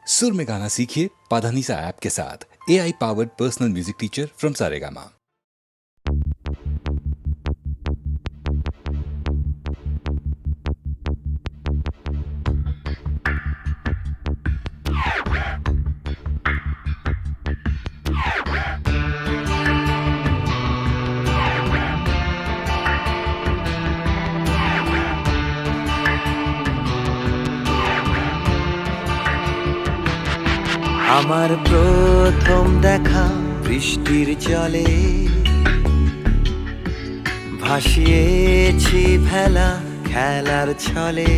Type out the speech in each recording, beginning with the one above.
सुर में गाना सीखिए पाधानीसा ऐप के साथ। AI powered personal music teacher from Saregama. আমার প্রথম দেখা বৃষ্টির জলে ভাসিয়েছি ভেলা খেলার ছলে,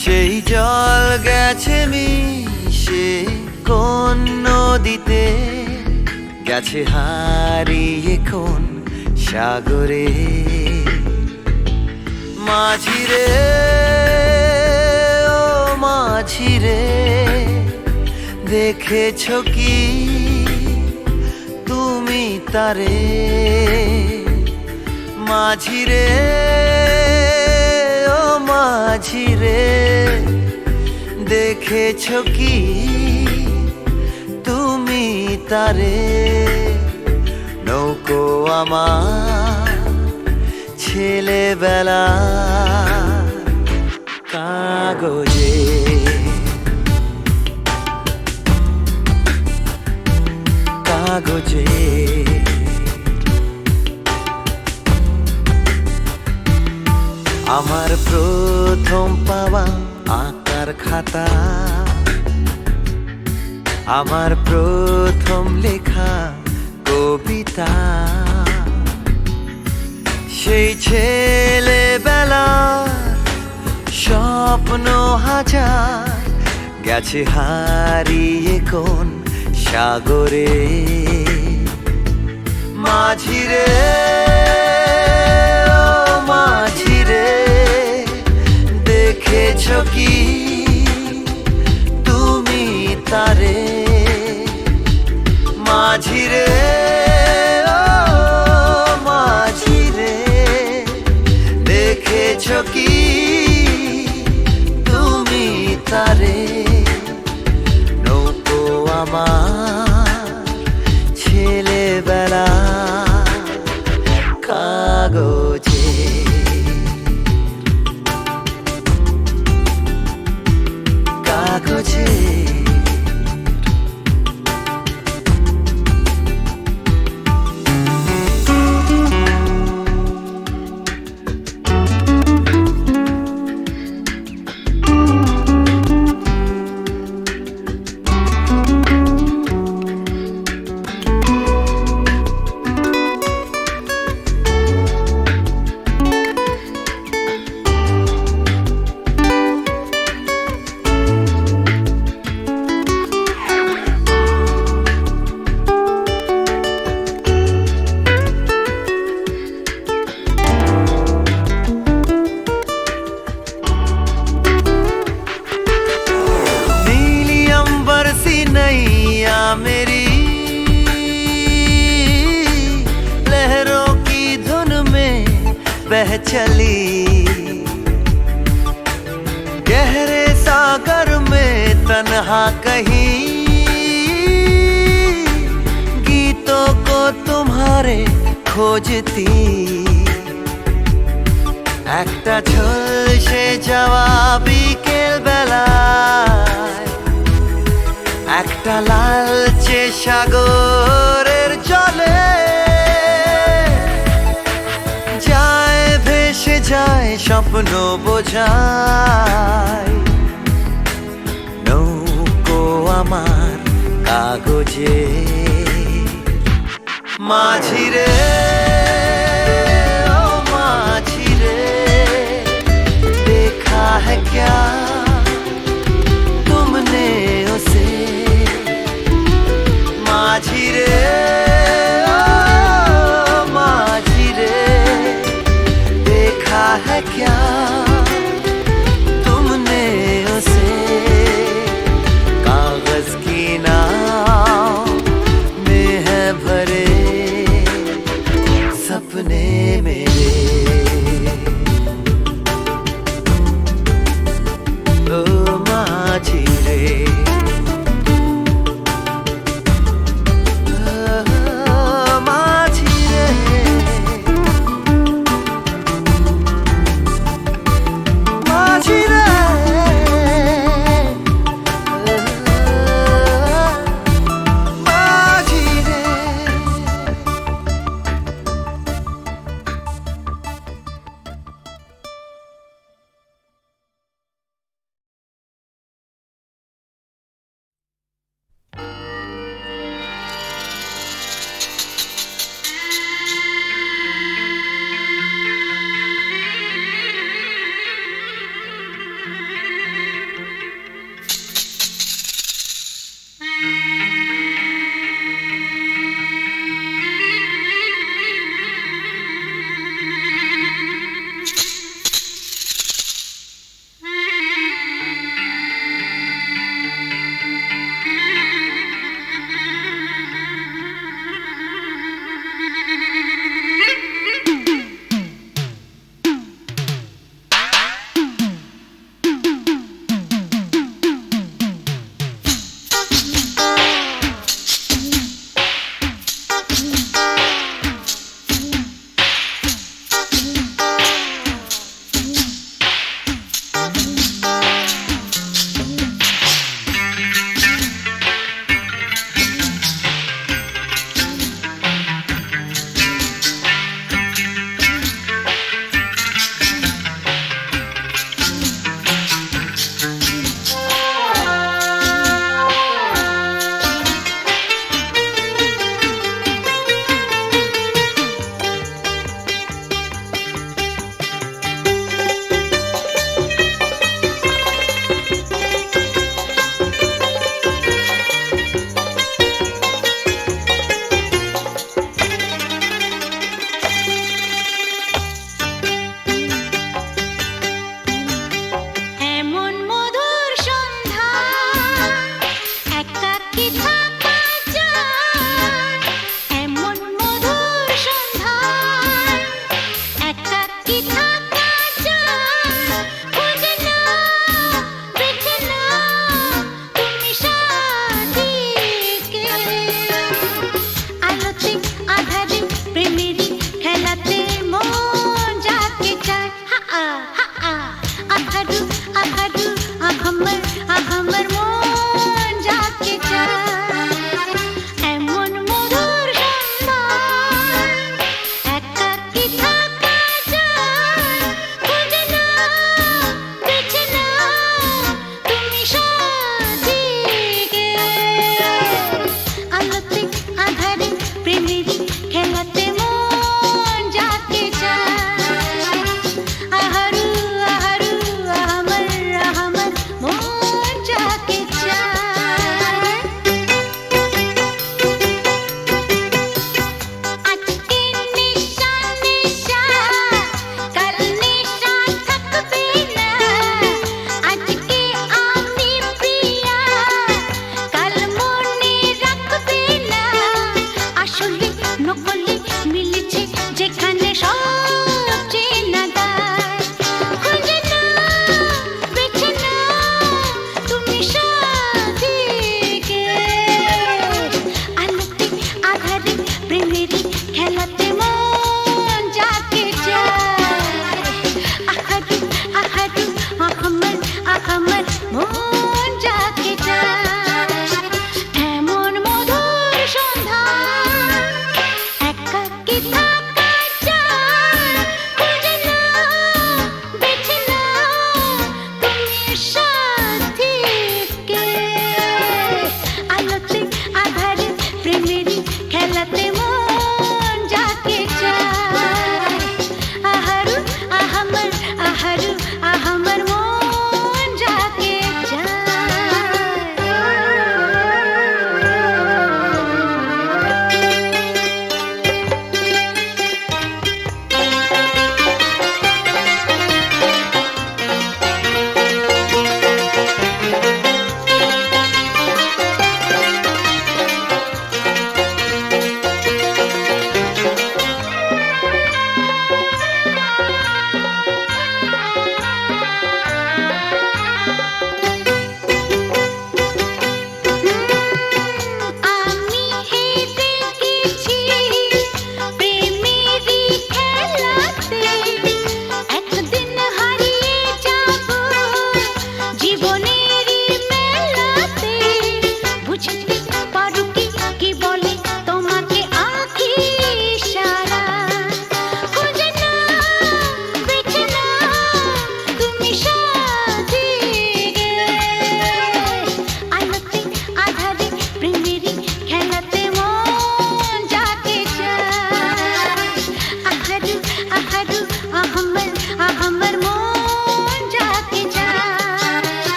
সেই জল গেছে মিশে কোন নদীতে, গেছে হারিয়ে কোন সাগরে। মাঝিরে ও মাঝিরে, দেখেছো কি তুমি তারে? মাঝিরে ও মাঝিরে, দেখেছো কি তুমি তারে? নৌকো আমার ছেলেবেলা কাগজে, কাগজে। আমার প্রথম পাওয়া আঁকার খাতা, আমার প্রথম লেখা কবিতা, সেই ছেলেবেলা স্বপ্ন হাজার, গেছে হারিয়ে কোন সাগরে। মাঝিরে ও মাঝিরে, দেখেছো কি তুমি তারে? মাঝিরে ও মাঝিরে, দেখেছো কি তুমি তারে? নৌকো আমার ছেলেবেলা কাগজে, কাগজে। मेरी लहरों की धुन में बह चली, गहरे सागर में तन्हा कहीं, गीतों को तुम्हारे खोजती। একটা ঝলসে যাওয়া বিকেল বেলায়, একটা লালচে সাগরের জলে, যায় ভেসে যায় স্বপ্ন বোঝায়। নৌকো আমার কাগজে, মাঝিরে ও মাঝিরে, देखा है क्या तुमने उसे? মাঝিরে ও মাঝিরে, देखा है क्या तुमने उसे? कागज की नाव में है भरे सपने मेरे।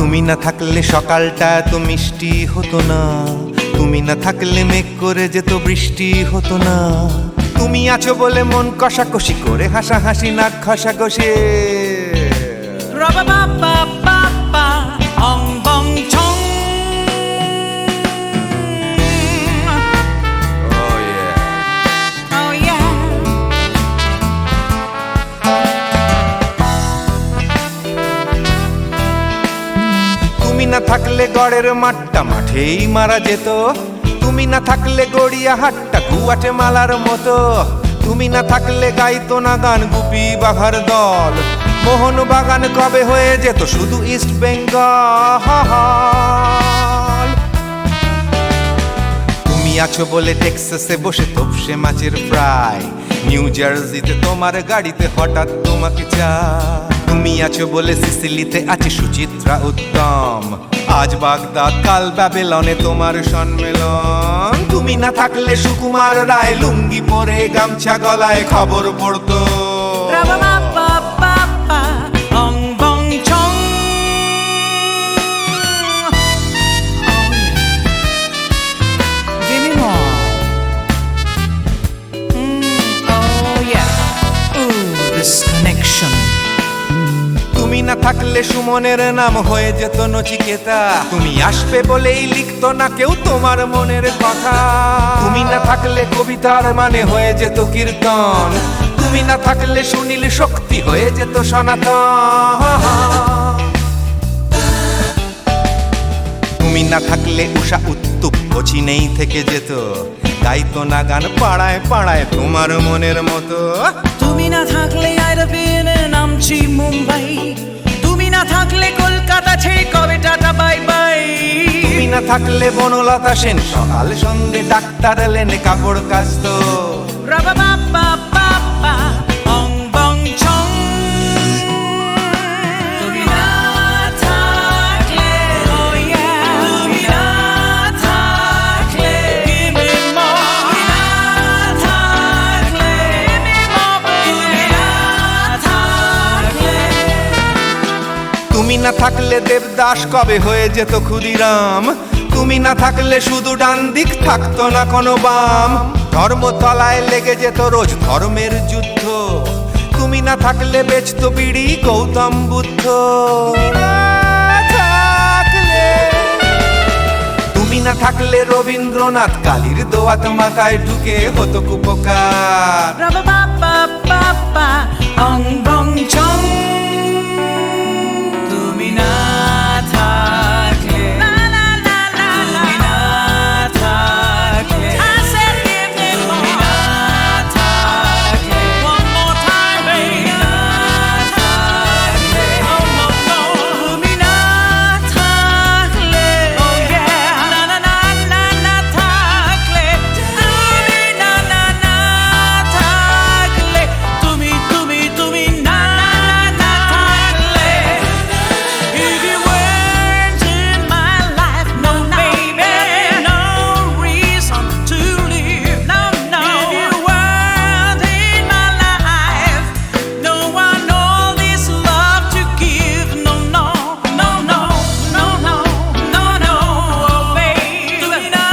তুমি না থাকলে সকালটা এত মিষ্টি হতো না, তুমি না থাকলে মেঘ করে যেত বৃষ্টি হতো না। তুমি আছো বলে মন কষাকষি করে হাসাহাসি নাক ঘষাঘষি। Ra-ba-ba-ba-ba-ba, ong bong chong. Oh yeah. Oh yeah. তুমি না থাকলে গড়ের মাঠটা মাঠেই মারা যেত, তুমি না থাকলে গড়িয়া হাটটা গুয়াটে মালার মতো। তুমি না থাকলে গাইতো না গান গুপি বাঘার দল, মোহন বাগান কবে হয়ে যেত শুধু ইস্ট বেঙ্গল। তুমি আছো বলে টেক্সাসে বসে তোপসে মাছের ফ্রাই, নিউ জার্সিতে তোমার গাড়িতে হঠাৎ তোমাকে চাই। তুমি আছো বলে সিসিলিতে আছে সুচিত্রা উত্তম, আজ বাগদাদ কাল ব্যাবিলনে তোমার সম্মেলন। তুমি না থাকলে সুকুমার রায় লুঙ্গি পরে গামছা গলায় খবর পড়তো। Ra-ba-ba-ba-ba-ba, ong bong chong. Oh yeah. Give me more. Oh yeah. Ooh, this connection. তুমি না থাকলে সুমনের নাম হয়ে যেত নচিকেতা, তুমি আসবে বলেই লিখতো না কেউ তোমার মনের কথা। তুমি না থাকলে কবিতার মানে হয়ে যেত কীর্তন, তুমি না থাকলে সুনীল শক্তি হয়ে যেত সনাতন। তুমি না থাকলে উষা উত্তুপ কোচিনেই থেকে যেত, গাইতো না গান পাড়ায় পাড়ায় তোমার মনের মতো। তুমি না থাকলে I'd have been in Amchi, Mumbai. তুমি না থাকলে কলকাতা ছেড়ে কবে টাটা বাই বাই। তুমি না থাকলে বনলতা সেন সকাল সন্ধে ডাক্তার লেনে কাপড় কাচতো। Ra-ba-ba-ba-ba-ba, ong bong chong. তুমি না থাকলে, oh yeah. তুমি না থাকলে, give me more. তুমি না থাকলে, give me more. তুমি না থাকলে, তুমি না থাকলে দেবদাস কবে হয়ে যেত ক্ষুদিরাম, তুমি না থাকলে শুধু ডান দিক থাকতো না কোনো বাম। ধর্মতলায় লেগে যেত রোজ ধর্মের যুদ্ধ, তুমি না থাকলে বেচতো বিড়ি গৌতম বুদ্ধ। তুমি না থাকলে রবীন্দ্রনাথ কালীর দোয়াত মাথায় ঢুকে হতো কুপকার। Ra-ba-ba-ba-ba-ba, ong bong chong. তুমি না থাকলে, la la la la, তুমি না থাকলে, I said give me more. তুমি না থাকলে, one more time baby. তুমি না থাকলে, oh no no. তুমি না থাকলে, oh yeah. না না না না না থাকলে, তুমি না না না থাকলে, তুমি তুমি তুমি না না থাকলে, if you weren't in my life, no baby, no reason to live, no no. If you weren't in my life, no one all this love to give, no no no no no no no no, oh baby. তুমি না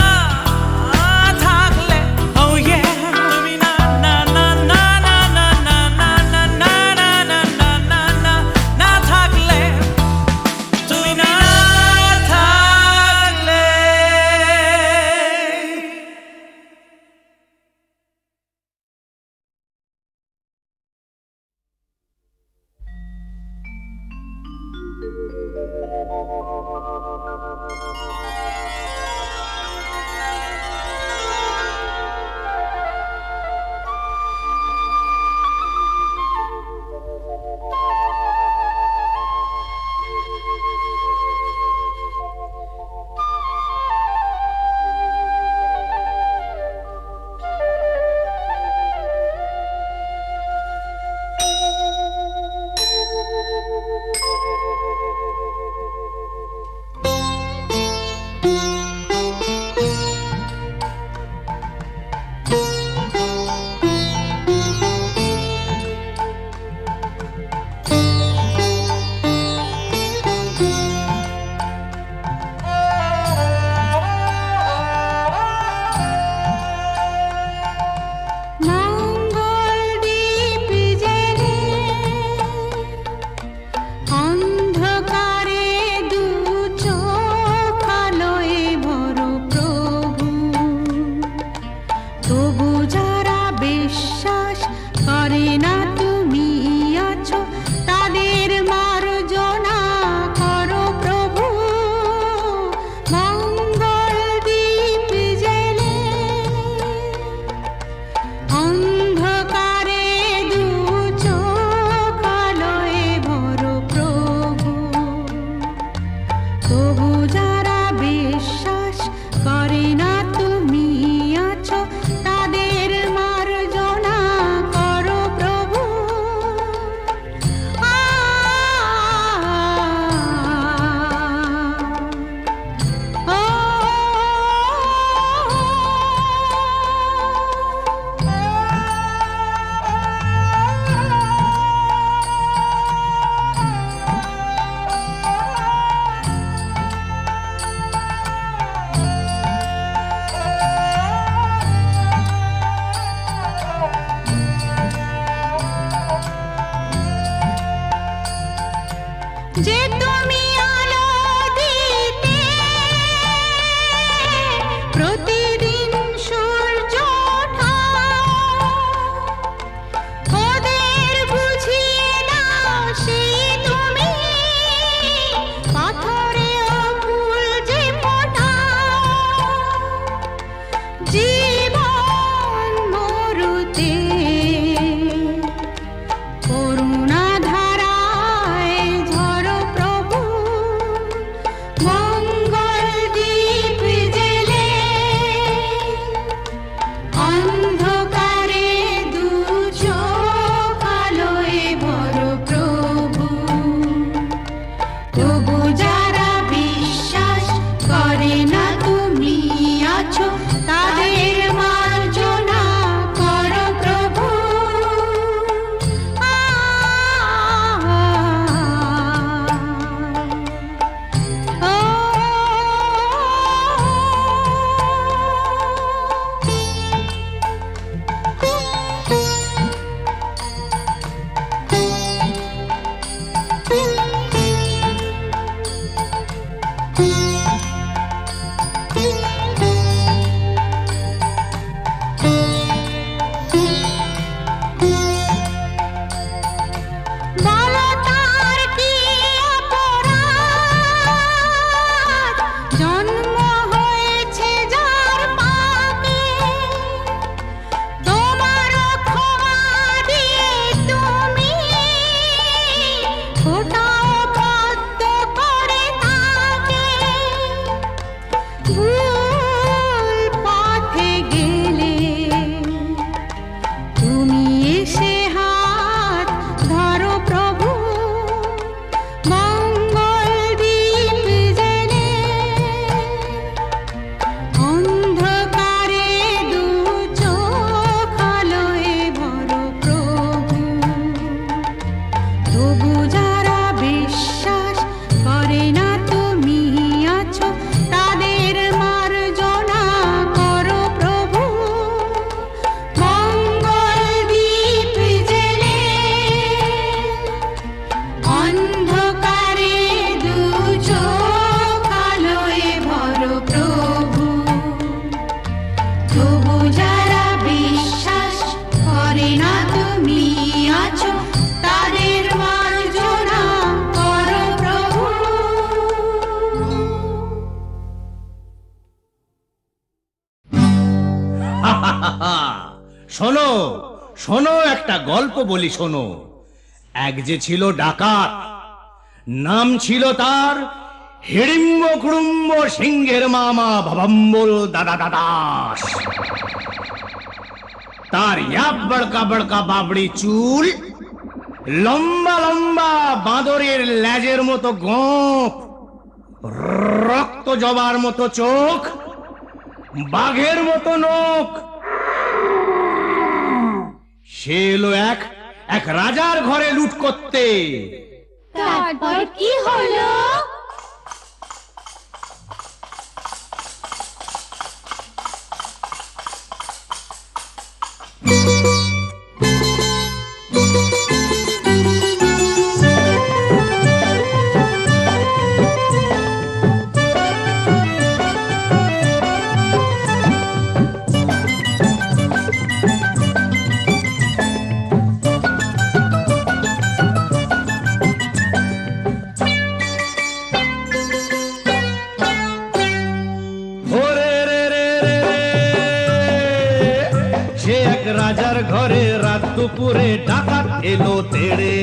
থাকলে, oh yeah. তুমি না না না না না না না না না না না না না না না থাকলে, তুমি না থাকলে। যে তুমি আলো দিতে প্রতিদিন সূর্য ওঠাও, ওদের বুঝিয়ে দাও সেই তুমি পাথরেও ফুল যে ফোটাও। জীবন মরুতে করুণা ধারায় ঝরো প্রভু, মঙ্গল দীপ জেলে অন্ধকারে দু চোখ আলোয় ভরো প্রভু। তবু যারা বিশ্বাস করে না তুমি আছো, তাদের মার্জনা করো প্রভু। বলো তার কি অপরাধ, জন্ম হয়েছে যার পাপে, তোমার ক্ষমা দিয়ে তুমি ফোটাও পদ্ম করে তাকে। ভুল পথে গেলে তুমি এসে হাত ধরো প্রভু, মঙ্গল দীপ জেলে অন্ধকারে দু চোখ আলোয় ভরো প্রভু। তবু যারা বিশ্বাস করে না তুমি আছো, তাদের মার্জনা করো প্রভু। মঙ্গল দীপ জেলে অন্ধকারে দু চোখ আলোয় ভরো প্রভু। তবু যারা বিশ্বাস করে না তুমি আছো, তাদের মার্জনা করো প্রভু। শোনো শোনো, একটা গল্প বলি শোনো। এক যে ছিল ডাকাত, নাম ছিল তার হিড়িম্ব কুড়ুম্ব সিংহের মামা ভবম্বল দাদা দাদাস। তার ইয়াব বড়কা বড়কা বাবড়ি চুল, লম্বা লম্বা বাঁদরের লেজের মতো গোঁফ, রক্ত জবার মতো চোখ, বাঘের মতো নখ। সে এলো এক রাজার ঘরে লুট করতে। তারপর কি হলো? রাজার ঘরে রাত দুপুরে ডাকাত এলো তেড়ে।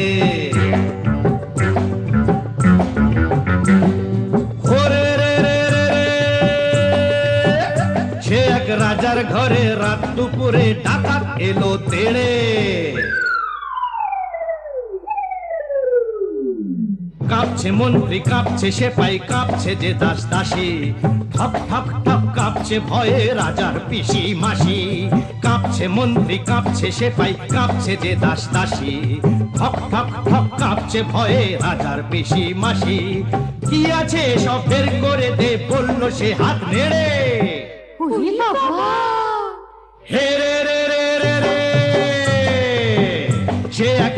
সে এক রাজার ঘরে রাত দুপুরে ডাকাত এলো তেড়ে। কাঁপছে মন্ত্রী, কাঁপছে সেপাই, কাঁপছে যে দাস দাসী, ঠক ঠক ঠক কাঁপছে ভয়ে রাজার পিসি মাসি। কাঁপছে মন্ত্রী, কাঁপছে সেপাই, কাঁপছে যে দাস দাসী, ঠক ঠক ঠক কাঁপছে ভয়ে রাজার পিসি মাসি। কি আছে সব বের করে দে, বলল সে হাত নেড়ে। হে রে রে রে রে রে, সে এক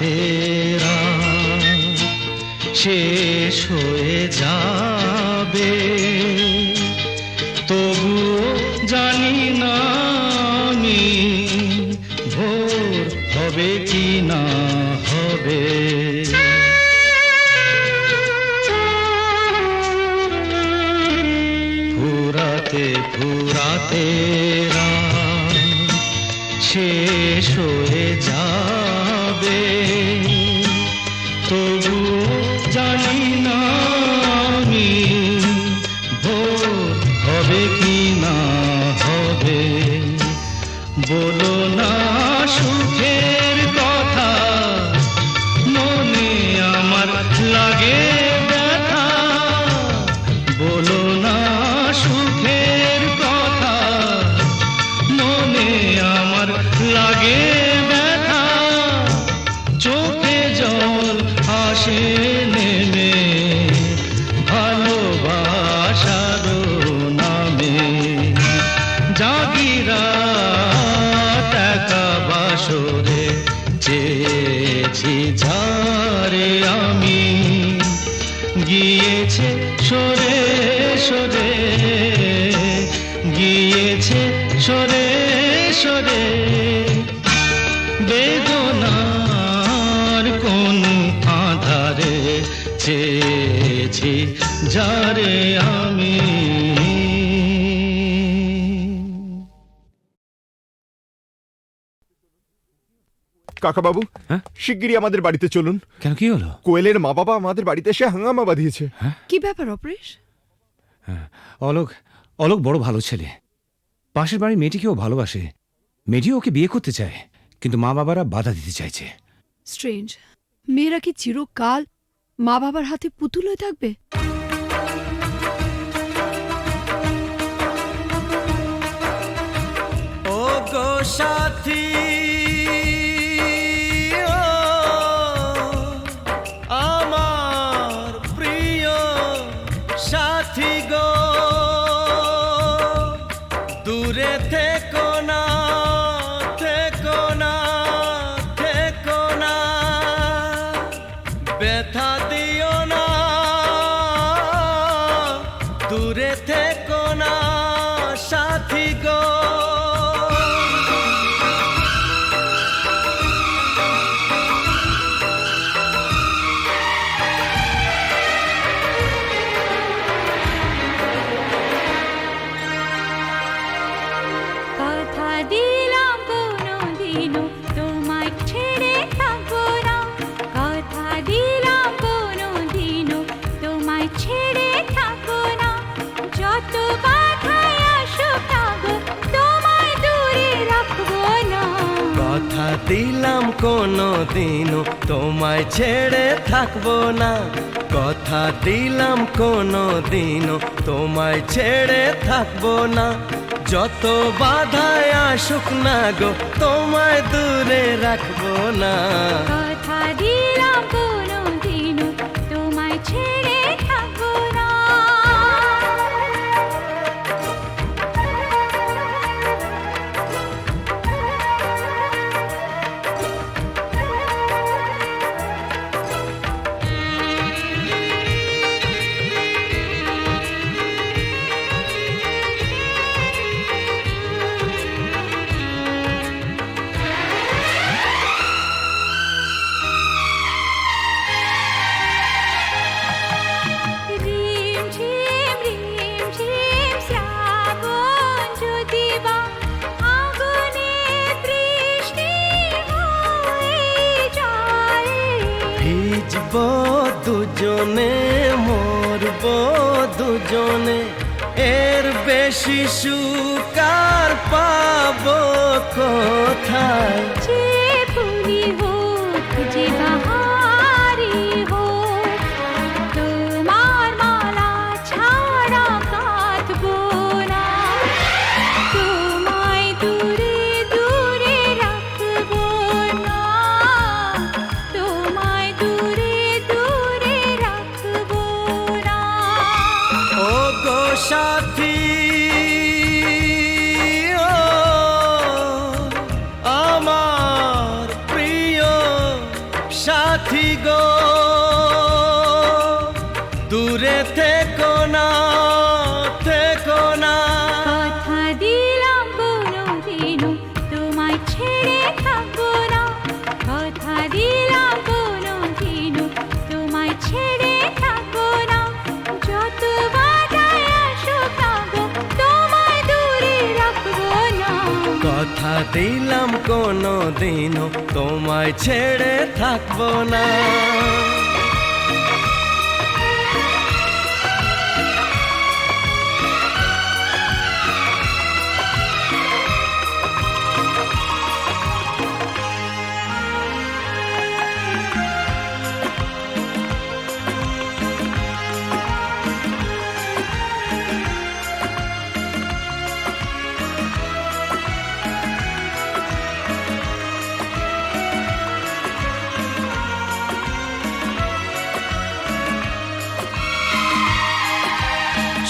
রাতেরা শেষ হয়ে যাবে, তবুও জানি না আমি ভোর হবে কি না হবে। ফুরাতে ফুরাতে রাত শেষ হয়ে যাবে, তবুও জানি না আমি ভোর হবে কি না হবে। বলো না সুখের কথা, মনে আমার লাগে ব্যথা। বলো না সুখের কথা, মনে আমার লাগে ব্যথা। চোখে জল আসে নেমে ভালোবাসার নামে। জাগিরা টাকা বাসরে চেয়েছি ঝারে আমি, গিয়েছে সরে সরে, গিয়েছে সরে সরে। বেদনার কোন আধারে চেয়েছি যারে আমি। কাকা বাবু, শিগগিরই আমাদের বাড়িতে চলুন। কেন, কি হলো? কোয়েলের মা বাবা আমাদের বাড়িতে এসে হাঙ্গামা বাঁধিয়েছে। কি ব্যাপার অপরেশ? অলোক অলোক বড় ভালো ছেলে, পাশের বাড়ির মেয়েটিকেও ভালোবাসে। মেয়েটিও ওকে বিয়ে করতে চায়, কিন্তু মা বাবারা বাধা দিতে চাইছে। স্ট্রেঞ্জ, মেয়েরা কি চিরকাল মা বাবার হাতে পুতুল হয়ে থাকবে? ও গো সাথী, ও আমার প্রিয় সাথী গো, দূরে থেকো না, থেকো না, থেকো না, ব্যথা দিও না, দূরে থেকো না সাথী গো। কথা দিলাম কোনোদিনও তোমায় ছেড়ে থাকবো না, কথা দিলাম কোনোদিনও তোমায় ছেড়ে থাকবো না, যত বাধাই আসুক না গো তোমায় দূরে রাখবো না। কথা দিলাম কোনোদিনও তোমায় ছেড়ে থাকবো না, কথা দিলাম কোনোদিনও তোমায় ছেড়ে থাকবো না, যত বাধায় আসুক না গো তোমায় দূরে রাখবো না। কথা দিলাম কোনোদিনও তোমায় ছেড়ে থাকবো না। ভিজবো দুজনে, মরবো দুজনে, এর বেশি সুখ আর পাবো কোথায়। যে ফুলি হোক যে বাহারি হোক, তোমার মালা ছাড়া কাঁদবো না, তোমায় দূরে দূরে রাখবো না, তোমায় দূরে দূরে রাখবো না। ও গো সাথী, ও কথা দিলাম কোনো দিনও তোমায় ছেড়ে থাকবো না।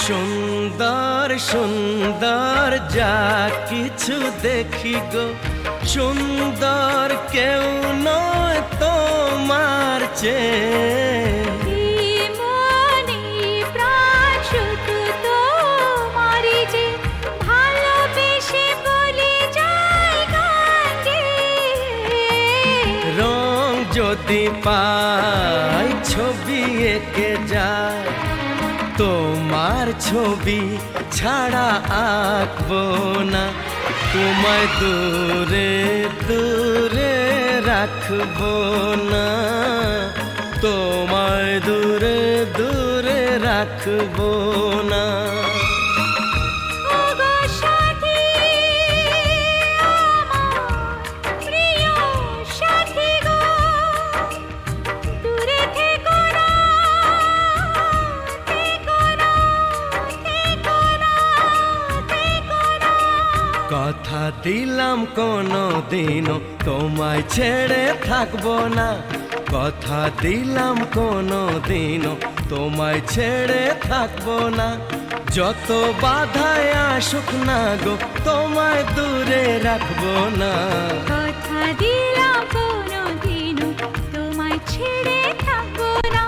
সুন্দর সুন্দর যা কিছু দেখি গো, সুন্দর কেউ নয় তোমার চেয়ে। মনে প্রাণ শুধু তোমারই যে, ভালোবেসে বলে যায় গান গেয়ে। রং যদি পাই ছবি এঁকে যায়, তোমার ছবি ছাড়া আঁকবো না। তোমায় দূরে দূরে রাখবো না, তোমায় দূরে দূরে রাখবো না। ওগো সাথী, আমার প্রিয় সাথী গো, দূরে থেকো না, থেকো না, থেকো না, থেকো না। কথা দিলাম কোনো দিনও তোমায় ছেড়ে থাকবো না। কথা দিলাম কোনো দিনও তোমায় ছেড়ে থাকবো না। যত বাধায় আসুক না গো, তোমায় দূরে রাখবো না। কথা দিলাম কোনোদিনও তোমায় ছেড়ে থাকবো না।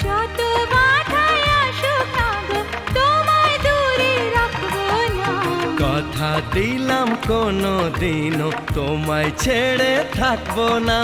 যত বাধাই আসুক না গো, তোমায় দূরে রাখবো না। কথা দিলাম কোনো দিনও তোমায় ছেড়ে থাকবো না।